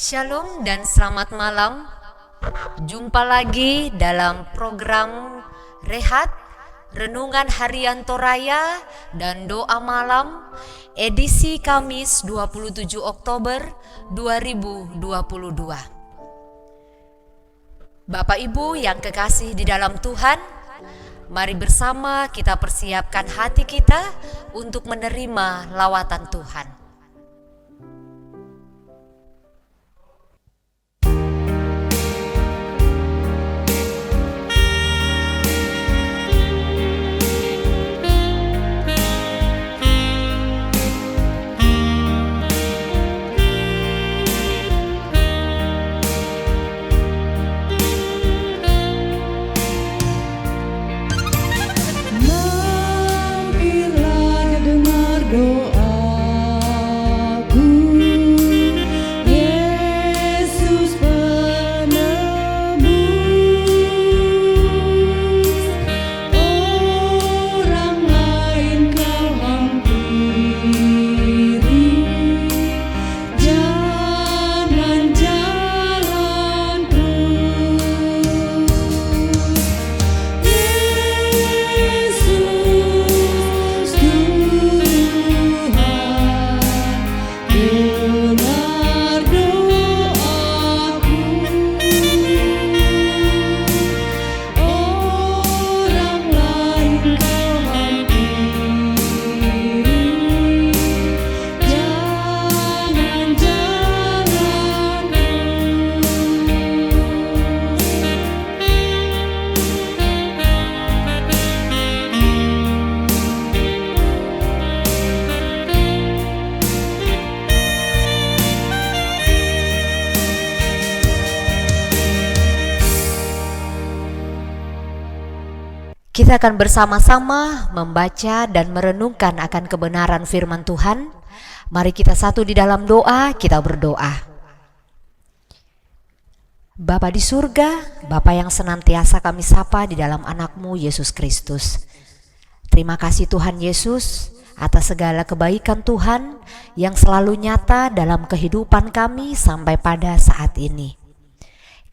Shalom dan selamat malam. Jumpa lagi dalam program Rehat, Renungan Harian Toraya dan Doa Malam edisi Kamis 27 Oktober 2022. Bapak Ibu yang kekasih di dalam Tuhan, mari bersama kita persiapkan hati kita untuk menerima lawatan Tuhan. Kita akan bersama-sama membaca dan merenungkan akan kebenaran firman Tuhan. Mari kita satu di dalam doa, kita berdoa. Bapa di surga, Bapa yang senantiasa kami sapa di dalam anak-Mu Yesus Kristus. Terima kasih Tuhan Yesus atas segala kebaikan Tuhan yang selalu nyata dalam kehidupan kami sampai pada saat ini.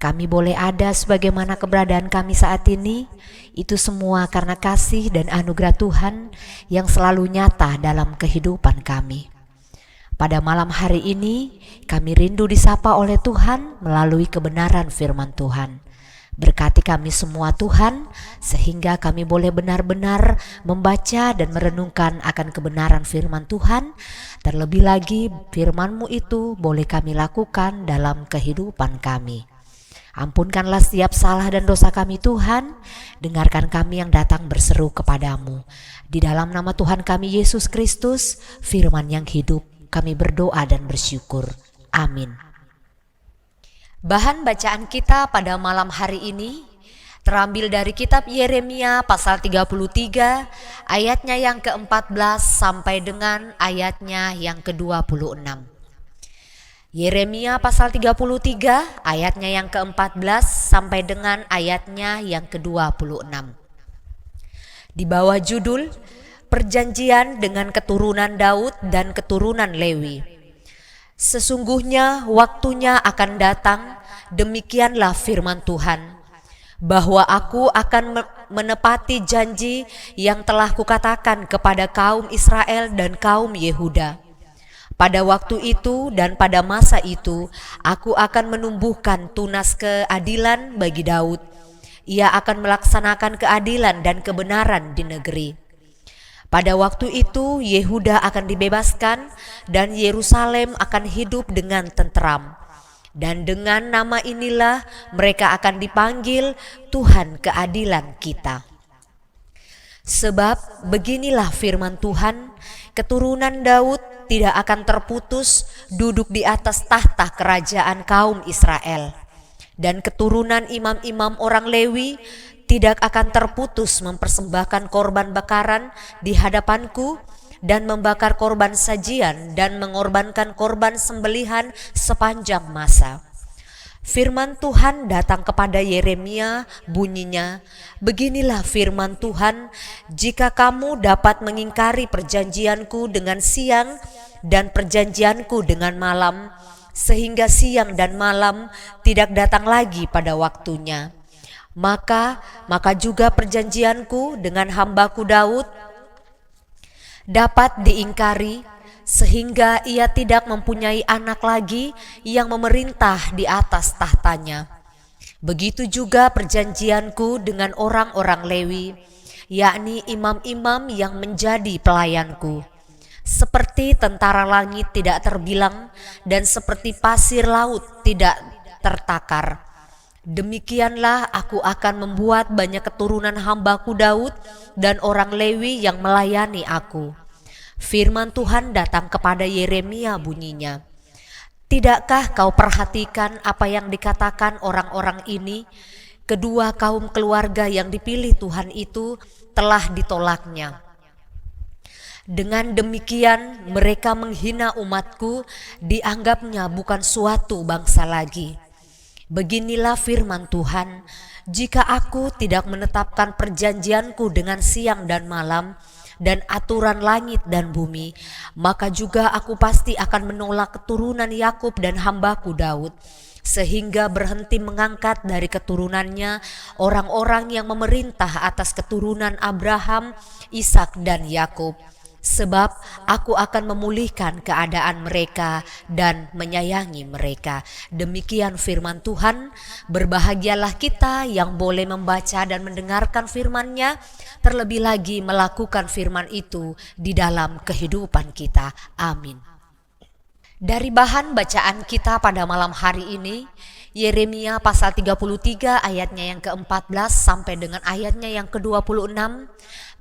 Kami boleh ada sebagaimana keberadaan kami saat ini, itu semua karena kasih dan anugerah Tuhan yang selalu nyata dalam kehidupan kami. Pada malam hari ini, kami rindu disapa oleh Tuhan melalui kebenaran firman Tuhan. Berkati kami semua Tuhan, sehingga kami boleh benar-benar membaca dan merenungkan akan kebenaran firman Tuhan. Terlebih lagi firman-Mu itu boleh kami lakukan dalam kehidupan kami. Ampunkanlah setiap salah dan dosa kami Tuhan, dengarkan kami yang datang berseru kepadamu. Di dalam nama Tuhan kami Yesus Kristus, firman yang hidup, kami berdoa dan bersyukur. Amin. Bahan bacaan kita pada malam hari ini terambil dari kitab Yeremia pasal 33 ayatnya yang ke-14 sampai dengan ayatnya yang ke-26. Yeremia pasal 33 ayatnya yang ke-14 sampai dengan ayatnya yang ke-26. Di bawah judul Perjanjian dengan keturunan Daud dan keturunan Lewi. Sesungguhnya waktunya akan datang, demikianlah firman Tuhan, bahwa aku akan menepati janji yang telah kukatakan kepada kaum Israel dan kaum Yehuda. Pada waktu itu dan pada masa itu, aku akan menumbuhkan tunas keadilan bagi Daud. Ia akan melaksanakan keadilan dan kebenaran di negeri. Pada waktu itu, Yehuda akan dibebaskan dan Yerusalem akan hidup dengan tenteram. Dan dengan nama inilah mereka akan dipanggil Tuhan keadilan kita. Sebab beginilah firman Tuhan, keturunan Daud tidak akan terputus duduk di atas tahta kerajaan kaum Israel. Dan keturunan imam-imam orang Lewi tidak akan terputus mempersembahkan korban bakaran di hadapanku dan membakar korban sajian dan mengorbankan korban sembelihan sepanjang masa. Firman Tuhan datang kepada Yeremia, bunyinya, "Beginilah firman Tuhan, jika kamu dapat mengingkari perjanjianku dengan siang dan perjanjianku dengan malam, sehingga siang dan malam tidak datang lagi pada waktunya. Maka juga perjanjianku dengan hambaku Daud dapat diingkari, sehingga ia tidak mempunyai anak lagi yang memerintah di atas tahtanya. Begitu juga perjanjianku dengan orang-orang Lewi, yakni imam-imam yang menjadi pelayanku. Seperti tentara langit tidak terbilang dan seperti pasir laut tidak tertakar, demikianlah aku akan membuat banyak keturunan hambaku Daud dan orang Lewi yang melayani aku. Firman Tuhan datang kepada Yeremia bunyinya, "Tidakkah kau perhatikan apa yang dikatakan orang-orang ini? Kedua kaum keluarga yang dipilih Tuhan itu telah ditolaknya. Dengan demikian mereka menghina umatku, dianggapnya bukan suatu bangsa lagi. Beginilah firman Tuhan, jika aku tidak menetapkan perjanjianku dengan siang dan malam dan aturan langit dan bumi, maka juga aku pasti akan menolak keturunan Yakub dan hambaku Daud, sehingga berhenti mengangkat dari keturunannya orang-orang yang memerintah atas keturunan Abraham, Ishak dan Yakub. Sebab aku akan memulihkan keadaan mereka dan menyayangi mereka." Demikian firman Tuhan. Berbahagialah kita yang boleh membaca dan mendengarkan firman-Nya, terlebih lagi melakukan firman itu di dalam kehidupan kita. Amin. Dari bahan bacaan kita pada malam hari ini, Yeremia pasal 33 ayatnya yang ke-14 sampai dengan ayatnya yang ke-26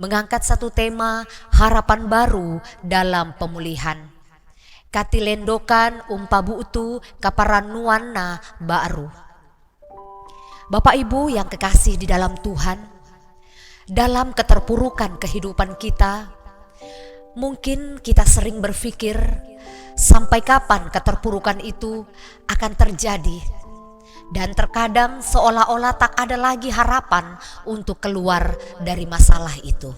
mengangkat satu tema harapan baru dalam pemulihan. Katilendokan umpabutu kaparanuana baru. Bapak Ibu yang kekasih di dalam Tuhan, dalam keterpurukan kehidupan kita, mungkin kita sering berpikir sampai kapan keterpurukan itu akan terjadi. Dan terkadang seolah-olah tak ada lagi harapan untuk keluar dari masalah itu.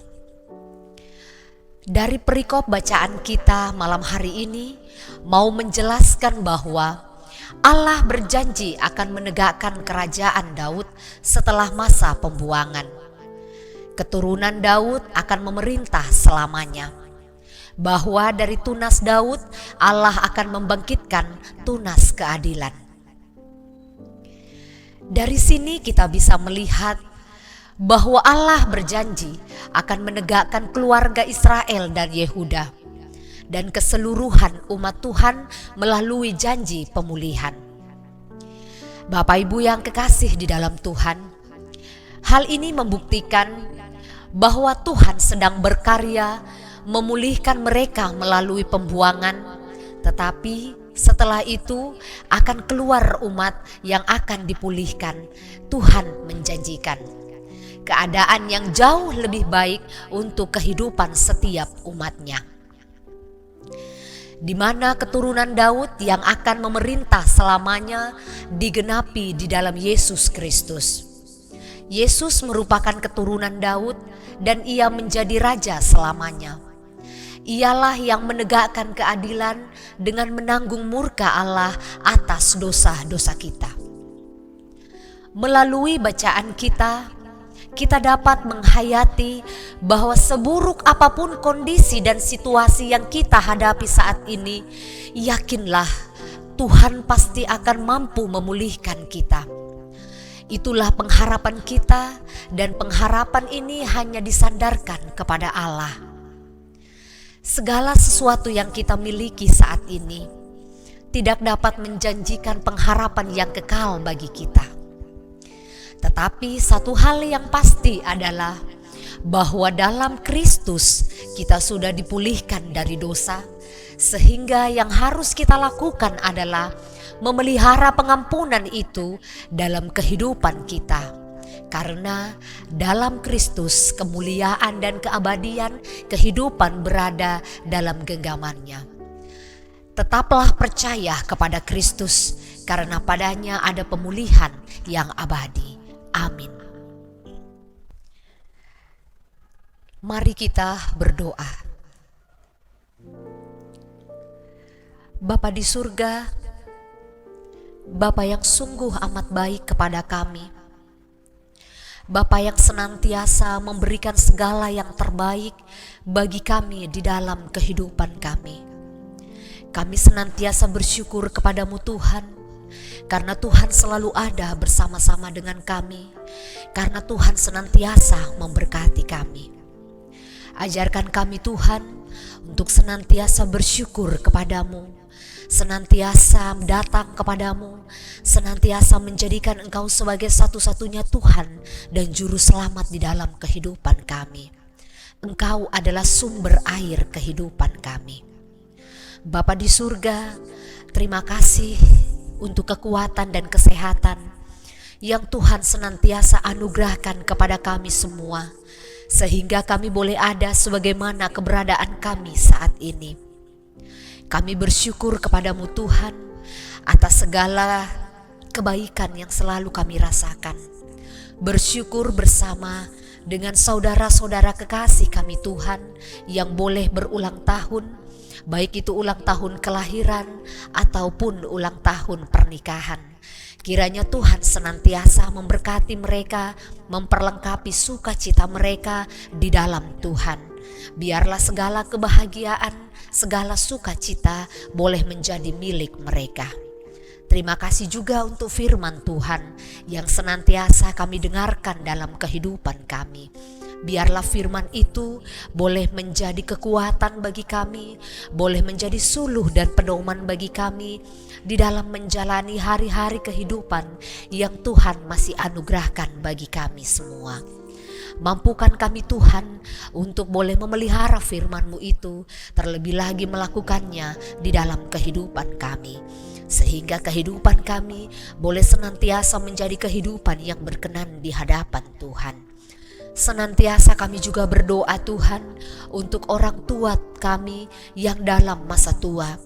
Dari perikop bacaan kita malam hari ini mau menjelaskan bahwa Allah berjanji akan menegakkan kerajaan Daud setelah masa pembuangan. Keturunan Daud akan memerintah selamanya. Bahwa dari tunas Daud Allah akan membangkitkan tunas keadilan. Dari sini kita bisa melihat bahwa Allah berjanji akan menegakkan keluarga Israel dan Yehuda dan keseluruhan umat Tuhan melalui janji pemulihan. Bapak Ibu yang kekasih di dalam Tuhan, hal ini membuktikan bahwa Tuhan sedang berkarya memulihkan mereka melalui pembuangan, tetapi setelah itu akan keluar umat yang akan dipulihkan. Tuhan menjanjikan keadaan yang jauh lebih baik untuk kehidupan setiap umatnya, di mana keturunan Daud yang akan memerintah selamanya digenapi di dalam Yesus Kristus. Yesus merupakan keturunan Daud dan ia menjadi raja selamanya. Ialah yang menegakkan keadilan dengan menanggung murka Allah atas dosa-dosa kita. Melalui bacaan kita dapat menghayati bahwa seburuk apapun kondisi dan situasi yang kita hadapi saat ini, yakinlah Tuhan pasti akan mampu memulihkan kita. Itulah pengharapan kita, dan pengharapan ini hanya disandarkan kepada Allah. Segala sesuatu yang kita miliki saat ini tidak dapat menjanjikan pengharapan yang kekal bagi kita. Tetapi satu hal yang pasti adalah bahwa dalam Kristus kita sudah dipulihkan dari dosa, sehingga yang harus kita lakukan adalah memelihara pengampunan itu dalam kehidupan kita. Karena dalam Kristus kemuliaan dan keabadian kehidupan berada dalam genggamannya. Tetaplah percaya kepada Kristus, karena padanya ada pemulihan yang abadi. Amin. Mari kita berdoa. Bapa di surga, Bapa yang sungguh amat baik kepada kami, Bapa yang senantiasa memberikan segala yang terbaik bagi kami di dalam kehidupan kami. Kami senantiasa bersyukur kepadamu Tuhan, karena Tuhan selalu ada bersama-sama dengan kami, karena Tuhan senantiasa memberkati kami. Ajarkan kami Tuhan untuk senantiasa bersyukur kepadamu, senantiasa datang kepadamu, senantiasa menjadikan Engkau sebagai satu-satunya Tuhan dan Juru Selamat di dalam kehidupan kami. Engkau adalah sumber air kehidupan kami. Bapa di surga, terima kasih untuk kekuatan dan kesehatan yang Tuhan senantiasa anugerahkan kepada kami semua, sehingga kami boleh ada sebagaimana keberadaan kami saat ini. Kami bersyukur kepadamu Tuhan atas segala kebaikan yang selalu kami rasakan. Bersyukur bersama dengan saudara-saudara kekasih kami Tuhan yang boleh berulang tahun, baik itu ulang tahun kelahiran ataupun ulang tahun pernikahan. Kiranya Tuhan senantiasa memberkati mereka, memperlengkapi sukacita mereka di dalam Tuhan. Biarlah segala kebahagiaan, segala sukacita boleh menjadi milik mereka. Terima kasih juga untuk firman Tuhan yang senantiasa kami dengarkan dalam kehidupan kami. Biarlah firman itu boleh menjadi kekuatan bagi kami, boleh menjadi suluh dan pedoman bagi kami di dalam menjalani hari-hari kehidupan yang Tuhan masih anugerahkan bagi kami semua. Mampukan kami Tuhan untuk boleh memelihara firman-Mu itu, terlebih lagi melakukannya di dalam kehidupan kami, sehingga kehidupan kami boleh senantiasa menjadi kehidupan yang berkenan di hadapan Tuhan. Senantiasa kami juga berdoa Tuhan untuk orang tua kami yang dalam masa tua.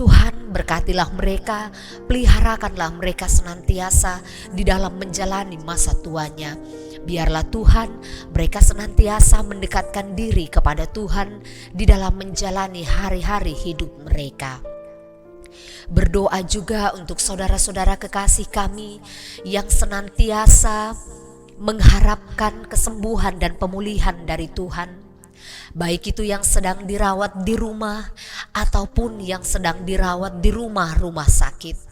Tuhan berkatilah mereka, peliharakanlah mereka senantiasa di dalam menjalani masa tuanya. Biarlah Tuhan mereka senantiasa mendekatkan diri kepada Tuhan di dalam menjalani hari-hari hidup mereka. Berdoa juga untuk saudara-saudara kekasih kami yang senantiasa mengharapkan kesembuhan dan pemulihan dari Tuhan, baik itu yang sedang dirawat di rumah ataupun yang sedang dirawat di rumah-rumah sakit.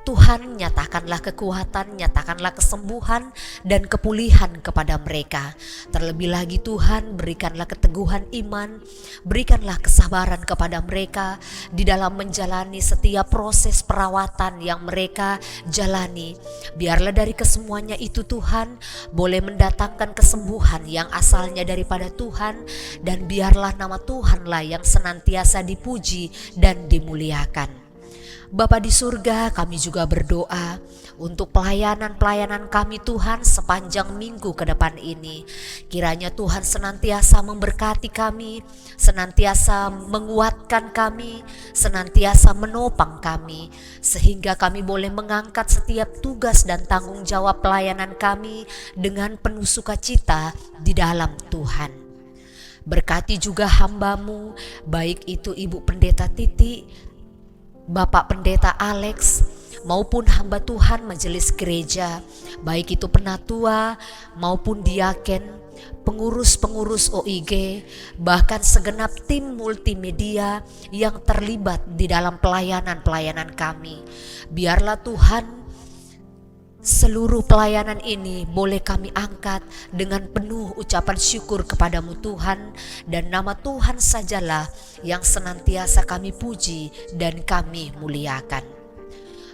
Tuhan, nyatakanlah kekuatan, nyatakanlah kesembuhan dan kepulihan kepada mereka. Terlebih lagi Tuhan, berikanlah keteguhan iman, berikanlah kesabaran kepada mereka di dalam menjalani setiap proses perawatan yang mereka jalani. Biarlah dari kesemuanya itu Tuhan boleh mendatangkan kesembuhan yang asalnya daripada Tuhan, dan biarlah nama Tuhanlah yang senantiasa dipuji dan dimuliakan. Bapa di surga, kami juga berdoa untuk pelayanan-pelayanan kami Tuhan sepanjang minggu ke depan ini. Kiranya Tuhan senantiasa memberkati kami, senantiasa menguatkan kami, senantiasa menopang kami, sehingga kami boleh mengangkat setiap tugas dan tanggung jawab pelayanan kami dengan penuh sukacita di dalam Tuhan. Berkati juga hamba-Mu, baik itu Ibu Pendeta Titi, Bapak Pendeta Alex, maupun hamba Tuhan majelis gereja, baik itu penatua maupun diaken, pengurus-pengurus OIG, bahkan segenap tim multimedia yang terlibat di dalam pelayanan-pelayanan kami. Biarlah Tuhan seluruh pelayanan ini boleh kami angkat dengan penuh ucapan syukur kepadamu Tuhan, dan nama Tuhan sajalah yang senantiasa kami puji dan kami muliakan.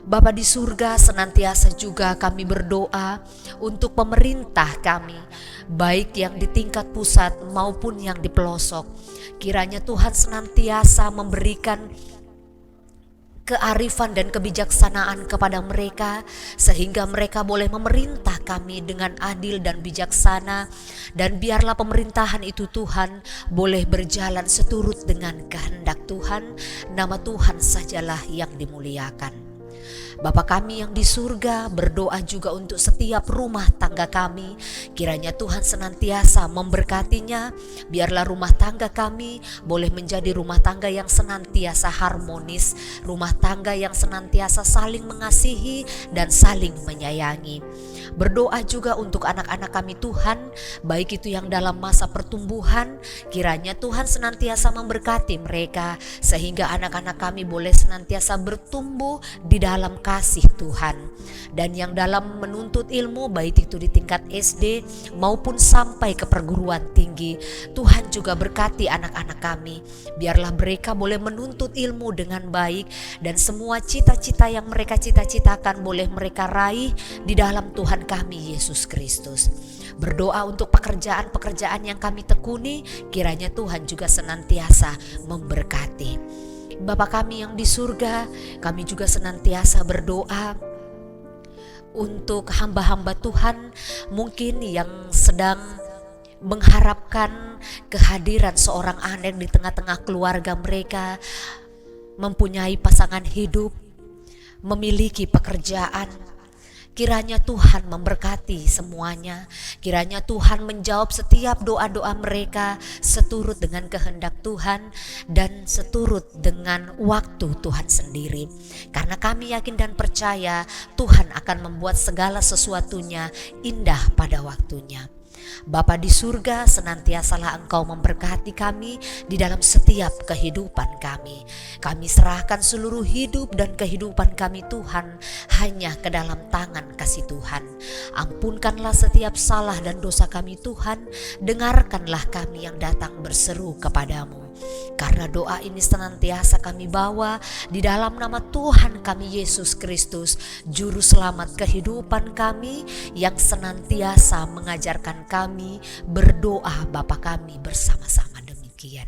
Bapa di surga, senantiasa juga kami berdoa untuk pemerintah kami, baik yang di tingkat pusat maupun yang di pelosok. Kiranya Tuhan senantiasa memberikan kearifan dan kebijaksanaan kepada mereka, sehingga mereka boleh memerintah kami dengan adil dan bijaksana, dan biarlah pemerintahan itu Tuhan boleh berjalan seturut dengan kehendak Tuhan. Nama Tuhan sajalah yang dimuliakan. Bapa kami yang di surga, berdoa juga untuk setiap rumah tangga kami. Kiranya Tuhan senantiasa memberkatinya. Biarlah rumah tangga kami boleh menjadi rumah tangga yang senantiasa harmonis, rumah tangga yang senantiasa saling mengasihi dan saling menyayangi. Berdoa juga untuk anak-anak kami Tuhan, baik itu yang dalam masa pertumbuhan. Kiranya Tuhan senantiasa memberkati mereka, sehingga anak-anak kami boleh senantiasa bertumbuh di dalam kasih Tuhan. Dan yang dalam menuntut ilmu, baik itu di tingkat SD maupun sampai ke perguruan tinggi, Tuhan juga berkati anak-anak kami. Biarlah mereka boleh menuntut ilmu dengan baik, dan semua cita-cita yang mereka cita-citakan boleh mereka raih di dalam Tuhan kami Yesus Kristus. Berdoa untuk pekerjaan-pekerjaan yang kami tekuni, kiranya Tuhan juga senantiasa memberkati. Bapa kami yang di surga, kami juga senantiasa berdoa untuk hamba-hamba Tuhan mungkin yang sedang mengharapkan kehadiran seorang anak di tengah-tengah keluarga mereka, mempunyai pasangan hidup, memiliki pekerjaan. Kiranya Tuhan memberkati semuanya. Kiranya Tuhan menjawab setiap doa-doa mereka seturut dengan kehendak Tuhan dan seturut dengan waktu Tuhan sendiri. Karena kami yakin dan percaya Tuhan akan membuat segala sesuatunya indah pada waktunya. Bapa di surga, senantiasalah Engkau memberkati kami di dalam setiap kehidupan kami. Kami serahkan seluruh hidup dan kehidupan kami Tuhan hanya ke dalam tangan kasih Tuhan. Ampunkanlah setiap salah dan dosa kami Tuhan. Dengarkanlah kami yang datang berseru kepadamu. Karena doa ini senantiasa kami bawa di dalam nama Tuhan kami Yesus Kristus, Juru Selamat kehidupan kami, yang senantiasa mengajarkan kami berdoa Bapa kami bersama-sama demikian.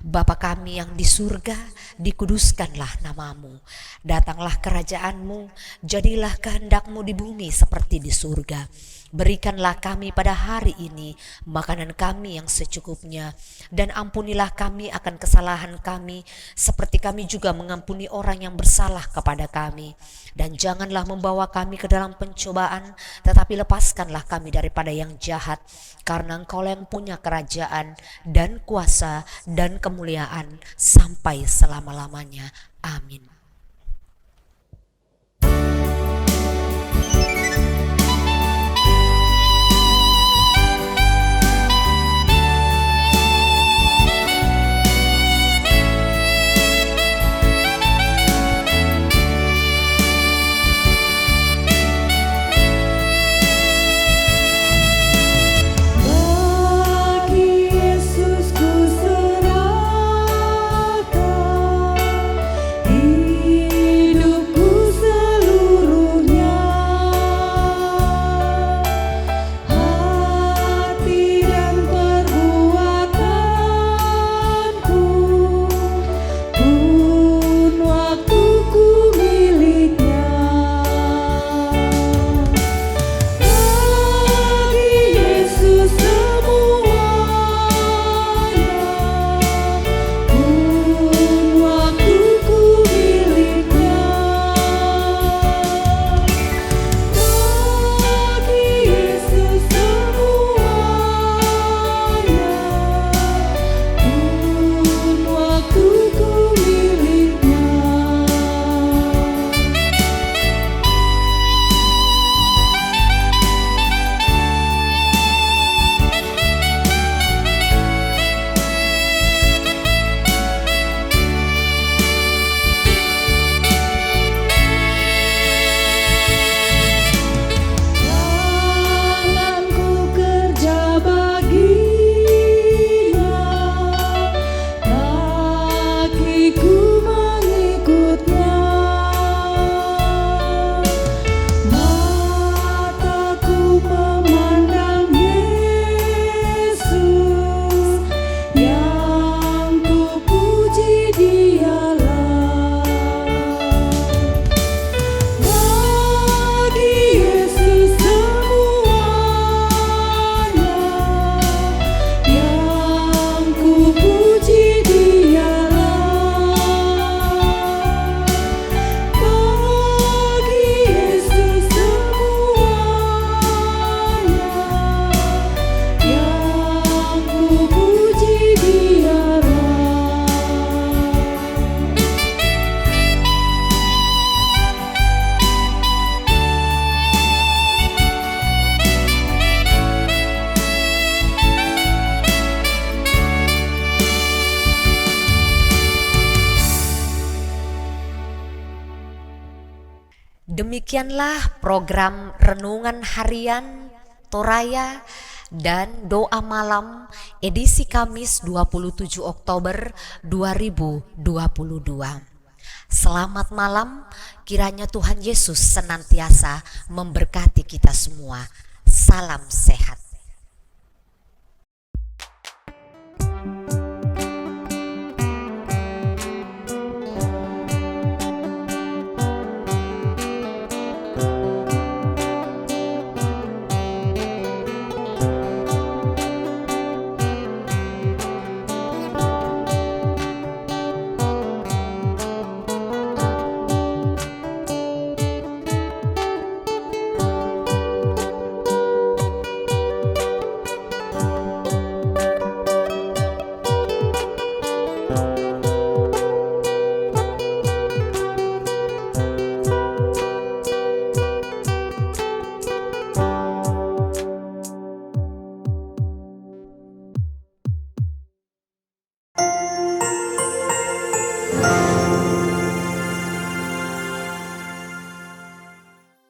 Bapa kami yang di surga, dikuduskanlah namamu. Datanglah kerajaanmu, jadilah kehendakmu di bumi seperti di surga. Berikanlah kami pada hari ini makanan kami yang secukupnya, dan ampunilah kami akan kesalahan kami, seperti kami juga mengampuni orang yang bersalah kepada kami. Dan janganlah membawa kami ke dalam pencobaan, tetapi lepaskanlah kami daripada yang jahat, karena Engkau yang punya kerajaan dan kuasa dan kemuliaan sampai selama-lamanya. Amin. Di Demikianlah program renungan harian, Toraya, dan doa malam edisi Kamis 27 Oktober 2022. Selamat malam, kiranya Tuhan Yesus senantiasa memberkati kita semua. Salam sehat.